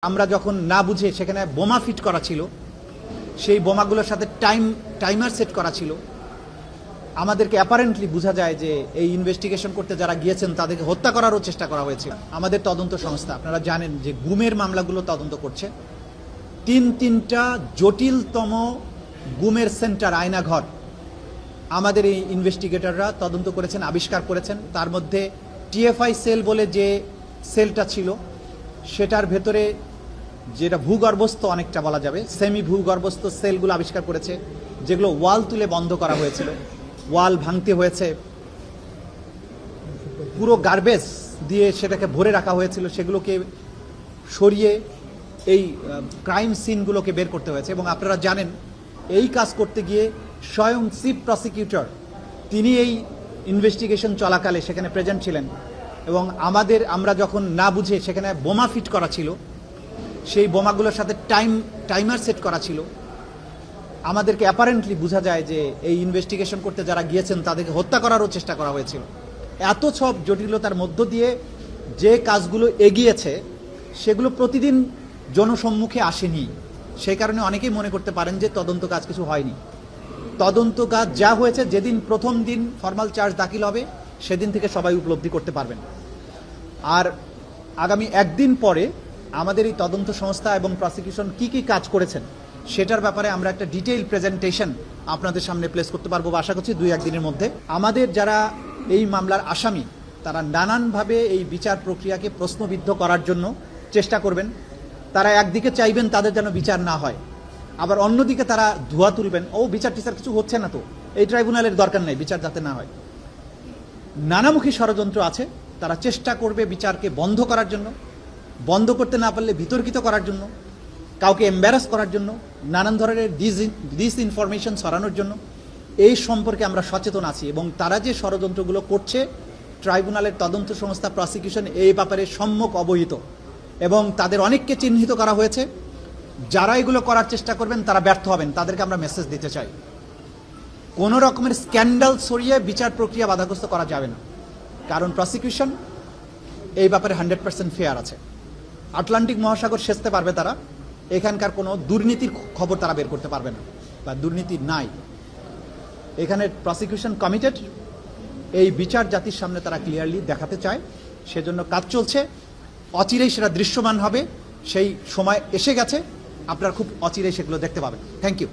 আমরা যখন না বুঝে সেখানে বোমা ফিট করা ছিল, সেই বোমাগুলোর সাথে টাইমার সেট করা ছিল। আমাদেরকে অ্যাপারেন্টলি বোঝা যায় যে এই ইনভেস্টিগেশন করতে যারা গিয়েছেন তাদেরকে হত্যা করারও চেষ্টা করা হয়েছে। আমাদের তদন্ত সংস্থা, আপনারা জানেন যে গুমের মামলাগুলো তদন্ত করছে। তিনটা জটিলতম গুমের সেন্টার, আয়নাঘর আমাদের এই ইনভেস্টিগেটররা তদন্ত করেছেন, আবিষ্কার করেছেন। তার মধ্যে টিএফআই সেল বলে যে সেলটা ছিল, সেটার ভেতরে যেটা ভূগর্ভস্থ অনেকটা বলা যাবে, সেমি ভূগর্ভস্থ সেলগুলো আবিষ্কার করেছে, যেগুলো ওয়াল তুলে বন্ধ করা হয়েছিল, ওয়াল ভাঙতে হয়েছে, পুরো গার্বেজ দিয়ে সেটাকে ভরে রাখা হয়েছিল, সেগুলোকে সরিয়ে এই ক্রাইম সিনগুলোকে বের করতে হয়েছে। এবং আপনারা জানেন এই কাজ করতে গিয়ে স্বয়ং চিফ প্রসিকিউটর তিনি এই ইনভেস্টিগেশন চলাকালে সেখানে প্রেজেন্ট ছিলেন। এবং আমরা যখন না বুঝে সেখানে বোমা ফিট করা ছিল, সেই বোমাগুলোর সাথে টাইমার সেট করা ছিল। আমাদেরকে অ্যাপারেন্টলি বোঝা যায় যে এই ইনভেস্টিগেশন করতে যারা গিয়েছেন তাদেরকে হত্যা করারও চেষ্টা করা হয়েছিল। এত সব জটিলতার মধ্য দিয়ে যে কাজগুলো এগিয়েছে সেগুলো প্রতিদিন জনসম্মুখে আসেনি। সেই কারণে অনেকেই মনে করতে পারেন যে তদন্ত কাজ কিছু হয়নি। তদন্ত কাজ যা হয়েছে, যেদিন প্রথম দিন ফর্মাল চার্জ দাখিল হবে সেদিন থেকে সবাই উপলব্ধি করতে পারবেন। আর আগামী একদিন পরে আমাদের এই তদন্ত সংস্থা এবং প্রসিকিউশন কি কি কাজ করেছেন সেটার ব্যাপারে আমরা একটা ডিটেইল প্রেজেন্টেশন আপনাদের সামনে প্লেস করতে পারবো আশা করছি 2-1 দিনের মধ্যে। আমাদের যারা এই মামলার আসামি তারা নানানভাবে এই বিচার প্রক্রিয়াকে প্রশ্নবিদ্ধ করার জন্য চেষ্টা করবেন। তারা একদিকে চাইবেন তাদের যেন বিচার না হয়, আবার অন্যদিকে তারা ধোঁয়া তুলবেন, বিচার টিচার কিছু হচ্ছে না, তো এই ট্রাইব্যুনালের দরকার নেই, বিচার যাতে না হয়। নানামুখী ষড়যন্ত্র আছে, তারা চেষ্টা করবে বিচারকে বন্ধ করার জন্য, বন্ধ করতে না পারলে বিতর্কিত করার জন্য, কাউকে এম্বারাস করার জন্য, নানান ধরনের ডিসইনফরমেশন ছড়ানোর জন্য। এই সম্পর্কে আমরা সচেতন আছি এবং তারা যে ষড়যন্ত্রগুলো করছে ট্রাইব্যুনালের তদন্ত সংস্থা প্রসিকিউশন এই ব্যাপারে সম্যক অবহিত এবং তাদের অনেককে চিহ্নিত করা হয়েছে। যারা এগুলো করার চেষ্টা করবেন তারা ব্যর্থ হবেন, তাদেরকে আমরা মেসেজ দিতে চাই। কোনো রকমের স্ক্যান্ডাল ছড়িয়ে বিচার প্রক্রিয়া বাধাগ্রস্ত করা যাবে না, কারণ প্রসিকিউশন এই ব্যাপারে 100% ফেয়ার আছে। আটলান্টিক মহাসাগর সেচতে পারবে তারা, এখানকার কোনো দুর্নীতির খবর তারা বের করতে পারবে না বা দুর্নীতি নাই। এখানে প্রসিকিউশন কমিটেড, এই বিচার জাতির সামনে তারা ক্লিয়ারলি দেখাতে চায়, সেজন্য কাজ চলছে। অচিরেই সেটা দৃশ্যমান হবে, সেই সময় এসে গেছে, আপনারা খুব অচিরেই সেগুলো দেখতে পাবেন। Thank you.